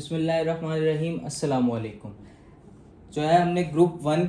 बिस्मिल्लाहिर्रहमानिर्रहीम अस्सलाम वालेकुम। जो है हमने ग्रुप वन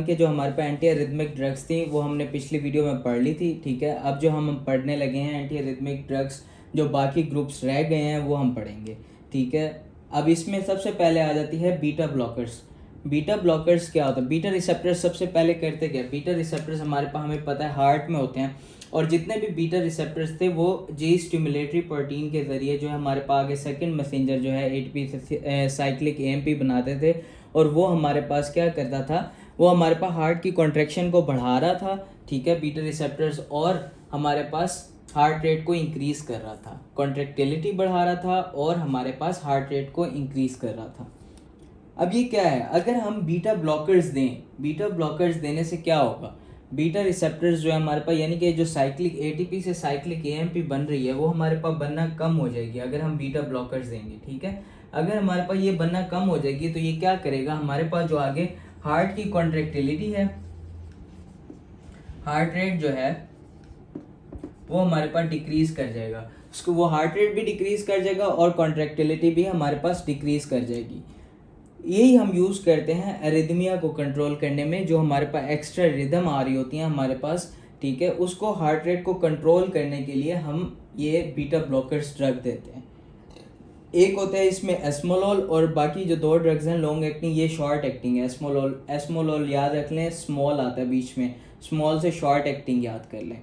के जो हमारे पास एंटी एरिथमिक ड्रग्स थी वो हमने पिछली वीडियो में पढ़ ली थी। ठीक है, अब जो हम पढ़ने लगे हैं एंटी एरिथमिक ड्रग्स, जो बाकी ग्रुप्स रह गए हैं वो हम पढ़ेंगे। ठीक है, अब इसमें सबसे पहले आ जाती है बीटा ब्लॉकर्स। बीटा ब्लॉकर्स क्या होता है? बीटा रिसेप्टर्स सबसे पहले करते क्या? बीटा रिसेप्टर्स हमारे पास हमें पता है हार्ट में होते हैं, और जितने भी बीटा रिसेप्टर्स थे वो जी स्टिमुलेटरी प्रोटीन के ज़रिए जो है हमारे पास आगे सेकंड मैसेंजर जो है एटीपी से साइक्लिक एएमपी बनाते थे, और वो हमारे पास क्या करता था? वो हमारे पास हार्ट की कॉन्ट्रैक्शन को बढ़ा रहा था। ठीक है, बीटा रिसेप्टर्स, और हमारे पास हार्ट रेट को इंक्रीज़ कर रहा था, कॉन्ट्रैक्टिलिटी बढ़ा रहा था, और हमारे पास हार्ट रेट को इंक्रीज़ कर रहा था। अब ये क्या है? अगर हम बीटा ब्लॉकर्स दें, बीटा ब्लॉकर्स देने से क्या होगा? बीटा रिसेप्टर्स जो है हमारे पास, यानी कि जो साइक्लिक एटीपी से साइक्लिक एएमपी बन रही है वो हमारे पास बनना कम हो जाएगी अगर हम बीटा ब्लॉकर्स देंगे। ठीक है, अगर हमारे पास ये बनना कम हो जाएगी तो ये क्या करेगा? हमारे पास जो आगे हार्ट की कॉन्ट्रैक्टिलिटी है, हार्ट रेट जो है वो हमारे पास डिक्रीज कर जाएगा। उसको वो हार्ट रेट भी डिक्रीज कर जाएगा और कॉन्ट्रैक्टिलिटी भी हमारे पास डिक्रीज कर जाएगी। यही हम यूज़ करते हैं एरिथमिया को कंट्रोल करने में। जो हमारे पास एक्स्ट्रा रिदम आ रही होती हैं हमारे पास, ठीक है, उसको हार्ट रेट को कंट्रोल करने के लिए हम ये बीटा ब्लॉकर्स ड्रग देते हैं। एक होता है इसमें एस्मोलोल, और बाकी जो दो ड्रग्स हैं लॉन्ग एक्टिंग, ये शॉर्ट एक्टिंग है। एस्मोलोल याद रख लें, स्मॉल आता है बीच में, स्मॉल से शॉर्ट एक्टिंग याद कर लें।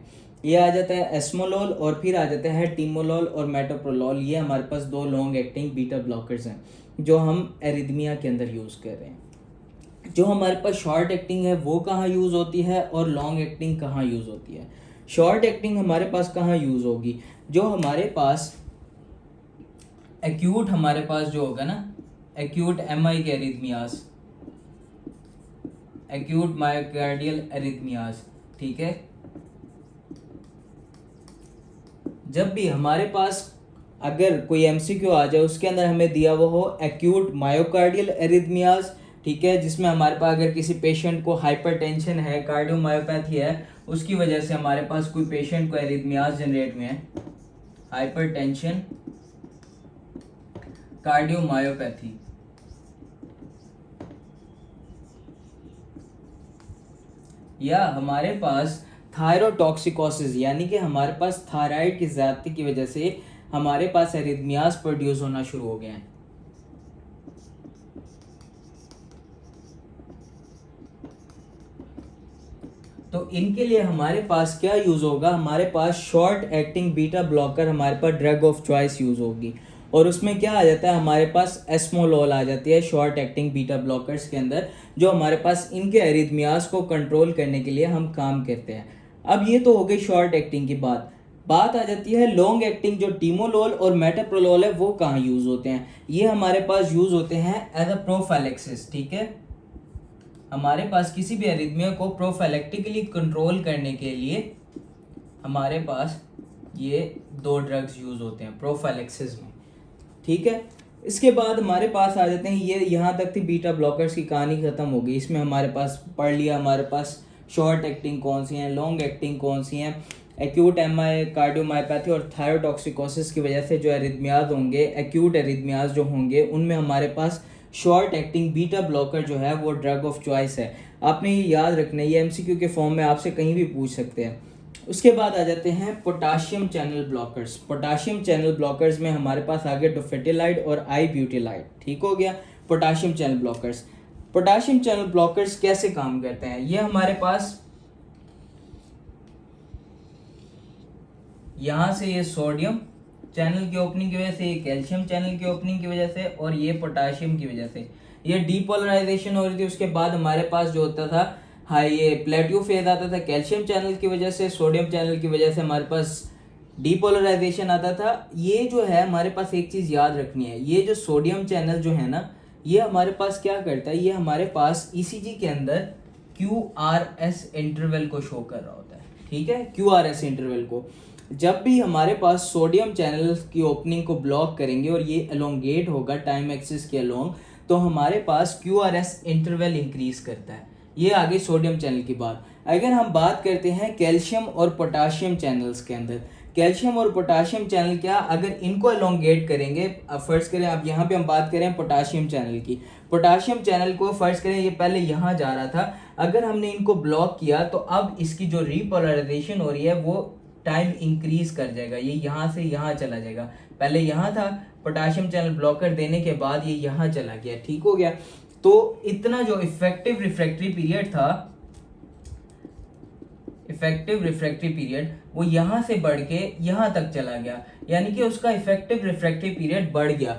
ये आ जाता है एस्मोलोल, और फिर आ जाता है टीमोलोल और मेटोप्रोलोल। ये हमारे पास दो लॉन्ग एक्टिंग बीटा ब्लॉकर्स हैं जो हम एरिथमिया के अंदर यूज़ कर रहे हैं। जो हमारे पास शॉर्ट एक्टिंग है वो कहाँ यूज़ होती है और लॉन्ग एक्टिंग कहाँ यूज़ होती है? शॉर्ट एक्टिंग हमारे पास कहाँ यूज़ होगी? जो हमारे पास एक्यूट, हमारे पास जो होगा ना एक्यूट एमआई के एरिथमियाज, एक्यूट मायोकार्डियल एरिथमियाज। ठीक है, जब भी हमारे पास अगर कोई एमसीक्यू आ जाए उसके अंदर हमें दिया वो हो एक्यूट मायोकार्डियल एरिथमियाज, ठीक है, जिसमें हमारे पास अगर किसी पेशेंट को हाइपरटेंशन है, कार्डियोमायोपैथी है, उसकी वजह से हमारे पास कोई पेशेंट को एरिथमियाज जनरेट हुए हैं, हाइपरटेंशन, कार्डियोमायोपैथी, या हमारे पास थायरोटॉक्सिकोसिस, यानी कि हमारे पास थायराइड की ज्यादती की वजह से हमारे पास एरिथमियाज प्रोड्यूस होना शुरू हो गए हैं। तो इनके लिए हमारे पास क्या यूज होगा? हमारे पास शॉर्ट एक्टिंग बीटा ब्लॉकर, हमारे पास ड्रग ऑफ चॉइस यूज होगी, और उसमें क्या आ जाता है? हमारे पास एस्मोलोल आ जाती है शॉर्ट एक्टिंग बीटा ब्लॉकर्स के अंदर, जो हमारे पास इनके एरिथमियाज को कंट्रोल करने के लिए हम काम करते हैं। अब ये तो हो गई शॉर्ट एक्टिंग की बात आ जाती है लॉन्ग एक्टिंग। जो टीमोलोल और मेटाप्रोलोल है वो कहाँ यूज होते हैं? ये हमारे पास यूज होते हैं एज अ प्रोफाइलेक्सिस। ठीक है, हमारे पास किसी भी एरिथमिया को प्रोफाइलेक्टिकली कंट्रोल करने के लिए हमारे पास ये दो ड्रग्स यूज होते हैं प्रोफाइलेक्सिस में। ठीक है, इसके बाद हमारे पास आ जाते हैं, ये यहाँ तक थी बीटा ब्लॉकर्स की कहानी खत्म हो गई। इसमें हमारे पास पढ़ लिया हमारे पास शॉर्ट एक्टिंग कौन सी हैं, लॉन्ग एक्टिंग कौन सी हैं, एक्यूट एमआई, कार्डियोमायोपैथी और थायरोटॉक्सिकोसिस की वजह से जो एरिथमियाज होंगे, एक्यूट एरिथमियाज जो होंगे, उनमें हमारे पास शॉर्ट एक्टिंग बीटा ब्लॉकर जो है वो ड्रग ऑफ चॉइस है। आपने ये याद रखना है, ये एमसीक्यू के फॉर्म में आपसे कहीं भी पूछ सकते हैं। उसके बाद आ जाते हैं potassium channel blockers. Potassium channel blockers में हमारे पास आगे डोफेटिलाइड और आई ब्यूटिलाइड। ठीक हो गया, potassium channel blockers. Potassium channel blockers कैसे काम करते हैं? ये हमारे पास यहाँ से ये सोडियम चैनल की ओपनिंग की वजह से, ये कैल्शियम चैनल की ओपनिंग की वजह से, और ये पोटाशियम की वजह से ये डीपोलराइजेशन हो रही थी। उसके बाद हमारे पास जो होता था हाई, ये प्लेट्यू फेज आता था कैल्शियम चैनल की वजह से, सोडियम चैनल की वजह से हमारे पास डीपोलराइजेशन आता था। ये जो है हमारे पास एक चीज याद रखनी है, ये जो सोडियम चैनल जो है ना, ये हमारे पास क्या करता है? ये हमारे पास ईसीजी के अंदर QRS इंटरवल को शो कर रहा होता है। ठीक है, QRS इंटरवल को जब भी हमारे पास सोडियम चैनल की ओपनिंग को ब्लॉक करेंगे और ये एलोंगेट होगा टाइम एक्सिस के अलोंग, तो हमारे पास QRS इंटरवल इंक्रीज करता है। ये आ गई सोडियम चैनल की बात। अगर हम बात करते हैं कैल्शियम और पोटाशियम चैनल्स के अंदर, कैल्शियम और पोटाशियम चैनल क्या, अगर इनको एलोंगेट करेंगे, अब फर्ज करें, अब यहाँ पे हम बात करें पोटाशियम चैनल की। पोटाशियम चैनल को फर्ज करें ये पहले यहाँ जा रहा था, अगर हमने इनको ब्लॉक किया तो अब इसकी जो रीपोलराइजेशन हो रही है वो टाइम इंक्रीज कर जाएगा, ये यहाँ से यहाँ चला जाएगा। पहले यहाँ था, पोटाशियम चैनल ब्लॉकर देने के बाद ये यहाँ चला गया, ठीक हो गया। तो इतना जो इफेक्टिव रिफ्रैक्टरी पीरियड था, इफेक्टिव रिफ्रैक्टरी पीरियड, वो यहां से बढ़ के यहां तक चला गया, यानी कि उसका इफेक्टिव रिफ्रैक्टरी पीरियड बढ़ गया।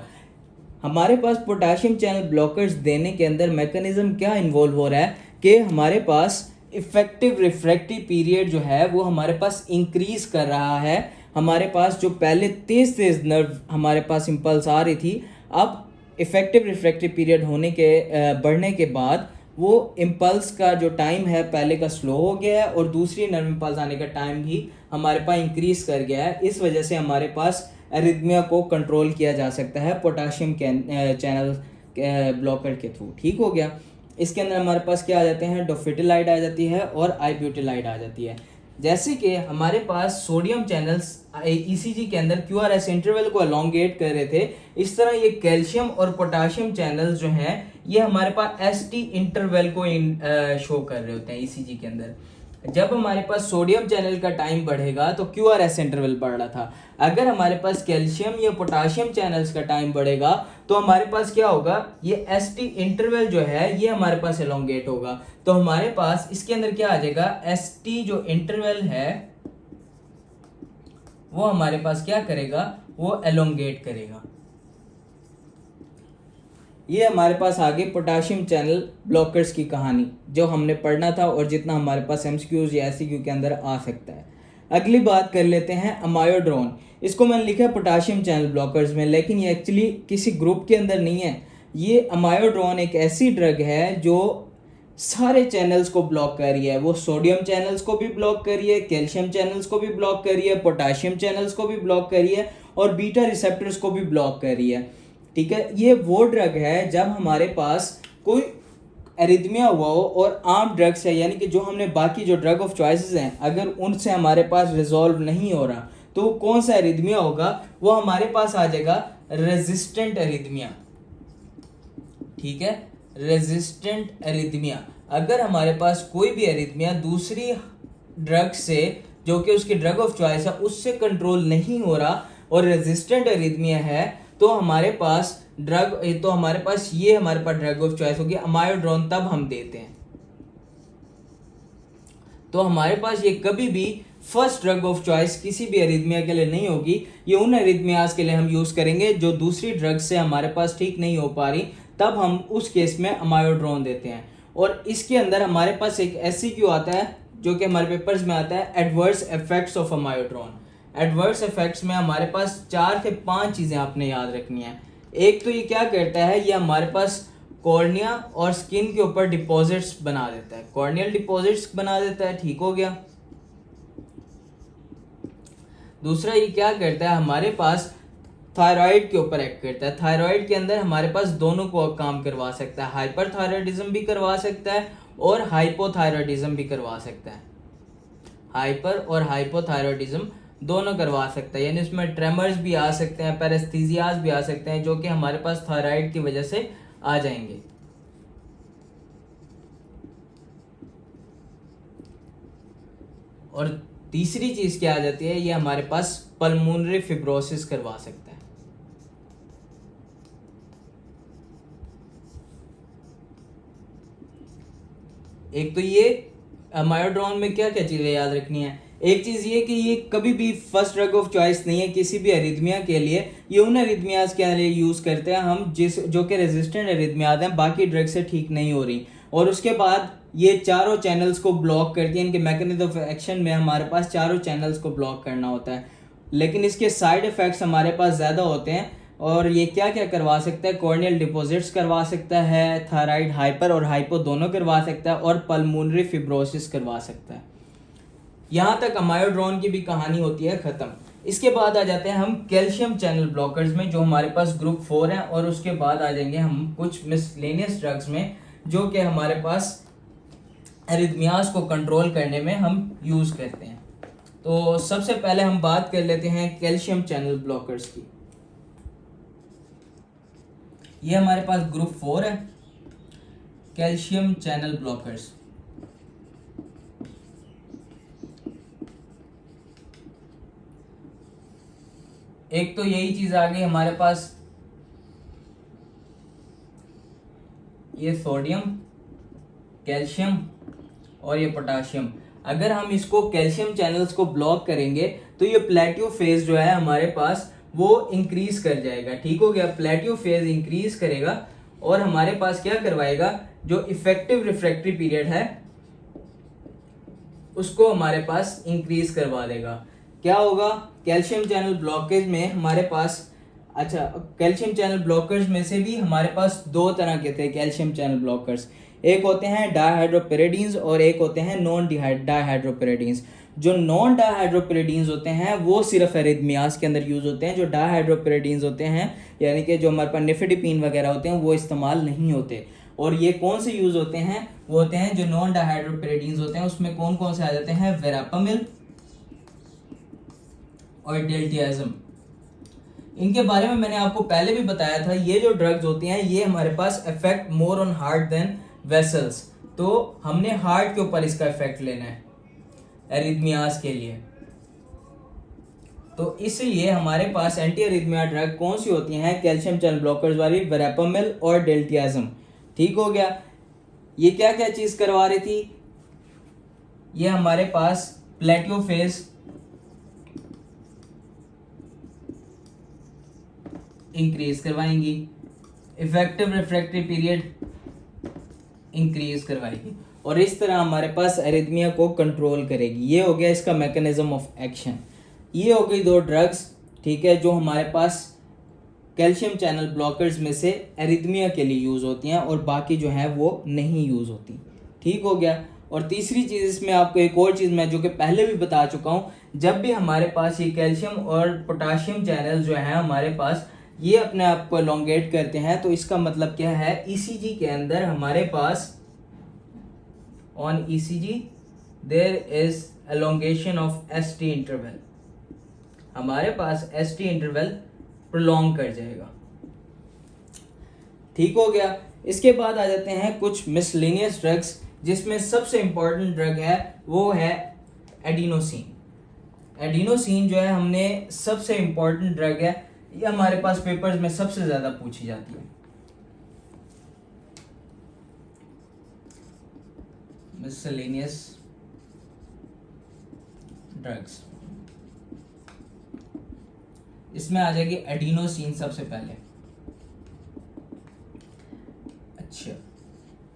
हमारे पास पोटाशियम चैनल ब्लॉकर्स देने के अंदर मैकेनिज्म क्या इन्वॉल्व हो रहा है कि हमारे पास इफेक्टिव रिफ्रैक्टरी पीरियड जो है वो हमारे पास इंक्रीज कर रहा है। हमारे पास जो पहले तेज तेज नर्व हमारे पास इंपल्स आ रही थी, अब इफेक्टिव रिफ्रैक्टरी पीरियड होने के बढ़ने के बाद वो इम्पल्स का जो टाइम है पहले का स्लो हो गया है और दूसरी नर्व इम्पल्स आने का टाइम भी हमारे पास इंक्रीज कर गया है। इस वजह से हमारे पास एरिथमिया को कंट्रोल किया जा सकता है पोटाशियम चैनल ब्लॉकर के थ्रू, ठीक हो गया। इसके अंदर हमारे पास क्या आ जाते हैं, डोफिटिलाइड आ जाती है और आईब्यूटिलाइड आ जाती है। जैसे कि हमारे पास सोडियम चैनल्स ईसीजी के अंदर क्यूआरएस इंटरवल को एलोंगेट कर रहे थे, इस तरह ये कैल्शियम और पोटाशियम चैनल्स जो हैं ये हमारे पास एसटी इंटरवल को शो कर रहे होते हैं ईसीजी के अंदर। जब हमारे पास सोडियम चैनल का टाइम बढ़ेगा तो क्यूआरएस इंटरवल बढ़ रहा था, अगर हमारे पास कैल्शियम या पोटाशियम चैनल्स का टाइम बढ़ेगा तो हमारे पास क्या होगा, ये एसटी इंटरवल जो है ये हमारे पास एलोंगेट होगा। तो हमारे पास इसके अंदर क्या आ जाएगा, एसटी जो इंटरवल है वो हमारे पास क्या करेगा, वो एलोंगेट करेगा। ये हमारे पास आगे पोटाशियम चैनल ब्लॉकर्स की कहानी जो हमने पढ़ना था और जितना हमारे पास एमसीक्यूज या एससीक्यू के अंदर आ सकता है। अगली बात कर लेते हैं अमायोड्रोन। इसको मैंने लिखा है पोटाशियम चैनल ब्लॉकर्स में, लेकिन ये एक्चुअली किसी ग्रुप के अंदर नहीं है। ये अमायोड्रोन एक ऐसी ड्रग है जो सारे चैनल्स को ब्लॉक कर रही है। वो सोडियम चैनल्स को भी ब्लॉक कर रही है, कैल्शियम चैनल्स को भी ब्लॉक कर रही है, पोटाशियम चैनल्स को भी ब्लॉक कर रही है और बीटा रिसेप्टर्स को भी ब्लॉक कर रही है, ठीक है। ये वो ड्रग है जब हमारे पास कोई एरिथमिया हुआ हो और आम ड्रग्स है, यानी कि जो हमने बाकी जो ड्रग ऑफ चॉइसेस हैं अगर उनसे हमारे पास रिजॉल्व नहीं हो रहा तो कौन सा एरिथमिया होगा, वो हमारे पास आ जाएगा रेजिस्टेंट एरिथमिया, ठीक है, रेजिस्टेंट एरिथमिया। अगर हमारे पास कोई भी एरिथमिया दूसरी ड्रग से जो कि उसकी ड्रग ऑफ चॉइस है उससे कंट्रोल नहीं हो रहा और रेजिस्टेंट एरिथमिया है तो हमारे पास हमारे पास ड्रग ऑफ चॉइस होगी अमायोड्रोन, तब हम देते हैं। तो हमारे पास ये कभी भी फर्स्ट ड्रग ऑफ चॉइस किसी भी एरिथमिया के लिए नहीं होगी, ये उन एरिथमियाज के लिए हम यूज करेंगे जो दूसरी ड्रग से हमारे पास ठीक नहीं हो पा रही, तब हम उस केस में अमायोड्रोन देते हैं। और इसके अंदर हमारे पास एक एससीक्यू आता है जो कि हमारे पेपर्स में आता है, adverse effects of amiodarone. Adverse effects में हमारे पास 4 से 5 चीजें आपने याद रखनी है। एक तो ये क्या करता है, ये हमारे पास कॉर्निया और स्किन के ऊपर डिपॉजिट्स बना देता है, कॉर्नियल डिपॉजिट्स बना देता है, ठीक हो गया। दूसरा ये क्या करता है, हमारे पास थायराइड के ऊपर एक्ट करता है। थायराइड के अंदर हमारे पास दोनों को काम करवा सकता है, हाइपरथायराइडिज्म भी करवा सकता है और हाइपोथायराइडिज्म भी करवा सकता है। हाइपर और हाइपोथायराइडिज्म दोनों करवा सकता है, यानी इसमें ट्रेमर्स भी आ सकते हैं, पैरेस्थीसियाज भी आ सकते हैं जो कि हमारे पास थायराइड की वजह से आ जाएंगे। और तीसरी चीज क्या आ जाती है, ये हमारे पास पल्मोनरी फिब्रोसिस करवा सकता है। एक तो ये अमायोड्रोन में क्या क्या चीजें याद रखनी है, एक चीज ये कि ये कभी भी फर्स्ट ड्रग ऑफ चॉइस नहीं है किसी भी एरिथमिया के लिए, ये उन एरिथमियाज के लिए यूज करते हैं हम जो कि रेजिस्टेंट एरिथमियाज हैं, बाकी ड्रग से ठीक नहीं हो रही, और उसके बाद ये चारों चैनल्स को ब्लॉक करती है। इनके मैकेनिज्म ऑफ एक्शन में हमारे पास चारों चैनल्स को ब्लॉक करना होता है, लेकिन इसके साइड इफेक्ट्स हमारे पास ज्यादा होते हैं। और ये क्या क्या करवा सकता है, कॉर्नियल डिपॉजिट्स करवा सकता है, थायराइड हाइपर और हाइपो दोनों करवा सकता है और पल्मोनरी फिब्रोसिस करवा सकता है। यहां तक अमायोड्रोन की भी कहानी होती है खत्म। इसके बाद आ जाते हैं हम कैल्शियम चैनल ब्लॉकर्स में जो हमारे पास ग्रुप 4 है, और उसके बाद आ जाएंगे हम कुछ मिसलेनियस ड्रग्स में जो कि हमारे पास एरिथमियाज को कंट्रोल करने में हम यूज करते हैं। तो सबसे पहले हम बात कर लेते हैं कैल्शियम चैनल ब्लॉकर्स की। ये हमारे पास ग्रुप 4 है, कैल्शियम चैनल ब्लॉकर्स। एक तो यही चीज आ गई हमारे पास, ये सोडियम, कैल्शियम और ये पोटाशियम। अगर हम इसको कैल्शियम चैनल्स को ब्लॉक करेंगे तो ये प्लेट्यू फेज जो है हमारे पास वो इंक्रीज कर जाएगा। ठीक हो गया, प्लेट्यू फेज इंक्रीज करेगा और हमारे पास क्या करवाएगा, जो इफेक्टिव रिफ्रैक्टरी पीरियड है उसको हमारे पास इंक्रीज करवा देगा। क्या होगा, कैल्शियम चैनल ब्लॉकेज में हमारे पास, अच्छा कैल्शियम चैनल ब्लॉकर्स में से भी हमारे पास दो तरह के थे कैल्शियम चैनल ब्लॉकर्स। एक होते हैं डायहाइड्रोपिरिडीन्स और एक होते हैं नॉन डायहाइड्रोपिरिडीन्स। जो नॉन डायहाइड्रोपिरिडीन्स होते हैं वो सिर्फ एरिथमियास के अंदर यूज होते हैं। जो डायहाइड्रोपिरिडीन्स होते हैं यानी कि जो हमारे पास निफेडिपिन वगैरह होते हैं वो इस्तेमाल नहीं होते। और ये कौन से यूज होते हैं, वो होते हैं जो नॉन डायहाइड्रोपिरिडीन्स होते हैं उसमें कौन कौन से आ जाते हैं, वेरापामिल और डेल्टियाजम। इनके बारे में मैंने आपको पहले भी बताया था। ये जो ड्रग्स होती हैं ये हमारे पास effect more on heart than vessels, तो हमने हार्ट के ऊपर इसका इफेक्ट लेना है एरिथमियास के लिए। तो इसलिए हमारे पास एंटी एरिथमिया ड्रग कौन सी होती हैं, कैल्शियम चैनल ब्लॉकर्स वाली, वेरापामिल और डेल्टियाजम। ठीक हो गया। ये क्या क्या चीज करवा रही थी, ये हमारे पास प्लेट्यू फेज इंक्रीज करवाएंगी, इफेक्टिव रिफ्रैक्टरी पीरियड इंक्रीज करवाएगी और इस तरह हमारे पास एरिथमिया को कंट्रोल करेगी। ये हो गया इसका मैकेनिज्म ऑफ एक्शन। ये हो गई दो ड्रग्स, ठीक है, जो हमारे पास कैल्शियम चैनल ब्लॉकर्स में से एरिथमिया के लिए यूज होती हैं और बाकी जो है वो नहीं यूज होती। ठीक हो गया। और तीसरी चीज इसमें आपको एक और चीज मैं जो कि पहले भी बता चुका हूं, जब भी हमारे पास ये कैल्शियम और पोटाशियम चैनल जो है हमारे पास ये अपने आप को एलोंगेट करते हैं, तो इसका मतलब क्या है, ईसीजी के अंदर हमारे पास on ECG there is elongation of ST interval. हमारे पास एसटी इंटरवल प्रोलॉन्ग कर जाएगा। ठीक हो गया। इसके बाद आ जाते हैं कुछ मिसलेनियस ड्रग्स, जिसमें सबसे इंपॉर्टेंट ड्रग है वो है एडिनोसिन। एडिनोसिन जो है हमने सबसे इंपॉर्टेंट ड्रग है, ये हमारे पास पेपर्स में सबसे ज्यादा पूछी जाती है। मिसलेनियस ड्रग्स, इसमें आ जाएगी एडिनोसिन सबसे पहले। अच्छा,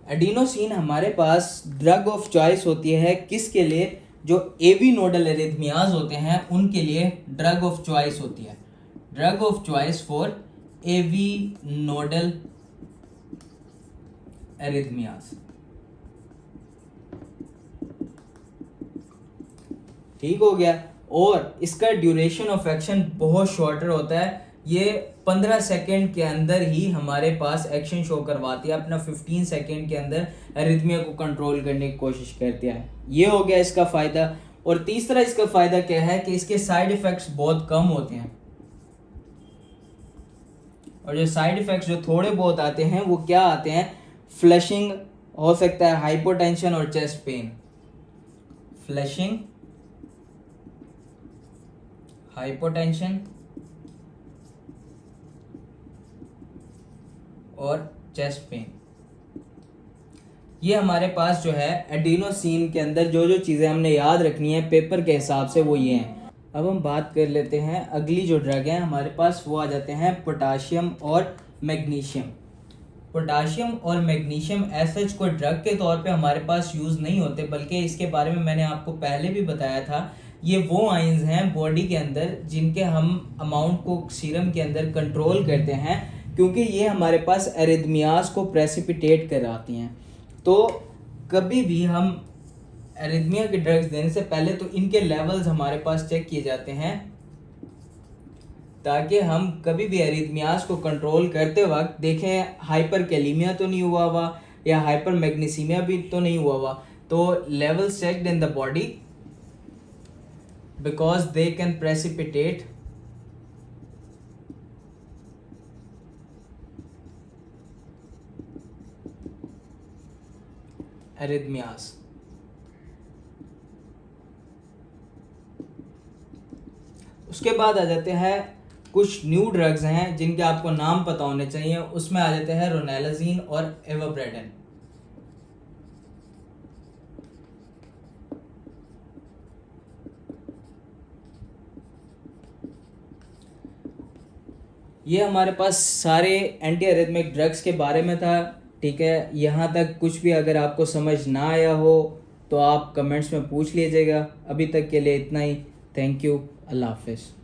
एडिनोसिन हमारे पास ड्रग ऑफ चॉइस होती है किसके लिए, जो एवी नोडल एरिथमियाज होते हैं उनके लिए ड्रग ऑफ चॉइस होती है। Drug of choice for AV nodal arrhythmias. ठीक हो गया। और इसका ड्यूरेशन ऑफ एक्शन बहुत शॉर्टर होता है, ये 15 सेकेंड के अंदर ही हमारे पास एक्शन शो करवाती है, अपना 15 सेकेंड के अंदर एरिथमिया को कंट्रोल करने की कोशिश करती है। ये हो गया इसका फायदा। और तीसरा इसका फायदा क्या है कि इसके साइड इफेक्ट्स बहुत कम होते हैं, और जो साइड इफेक्ट्स जो थोड़े बहुत आते हैं वो क्या आते हैं, फ्लशिंग हो सकता है, हाइपोटेंशन और चेस्ट पेन। फ्लशिंग, हाइपोटेंशन और चेस्ट पेन। ये हमारे पास जो है एडिनोसिन के अंदर जो जो चीज़ें हमने याद रखनी है पेपर के हिसाब से वो ये हैं। अब हम बात कर लेते हैं अगली जो ड्रग है हमारे पास, वो आ जाते हैं पोटाशियम और मैग्नीशियम। पोटाशियम और मैग्नीशियम ऐसे कोई ड्रग के तौर पे हमारे पास यूज़ नहीं होते, बल्कि इसके बारे में मैंने आपको पहले भी बताया था। ये वो आइंस हैं बॉडी के अंदर जिनके हम अमाउंट को सीरम के अंदर कंट्रोल करते हैं, क्योंकि ये हमारे पास एरिथमियास को प्रेसिपिटेट कराती हैं। तो कभी भी हम एरिथमिया के ड्रग्स देने से पहले तो इनके लेवल्स हमारे पास चेक किए जाते हैं, ताकि हम कभी भी एरिथमियास को कंट्रोल करते वक्त देखें हाइपर कैलीमिया तो नहीं हुआ हुआ या हाइपर मैग्नीसीमिया भी तो नहीं हुआ हुआ। तो level checked in the body because they can precipitate arrhythmias. उसके बाद आ जाते हैं कुछ न्यू ड्रग्स हैं जिनके आपको नाम पता होने चाहिए। उसमें आ जाते हैं रोनेलाजीन और एवाब्रेडन। ये हमारे पास सारे एंटी एरिथमिक ड्रग्स के बारे में था। ठीक है, यहाँ तक कुछ भी अगर आपको समझ ना आया हो तो आप कमेंट्स में पूछ लीजिएगा। अभी तक के लिए इतना ही। Thank you. अल्लाह हाफिज़।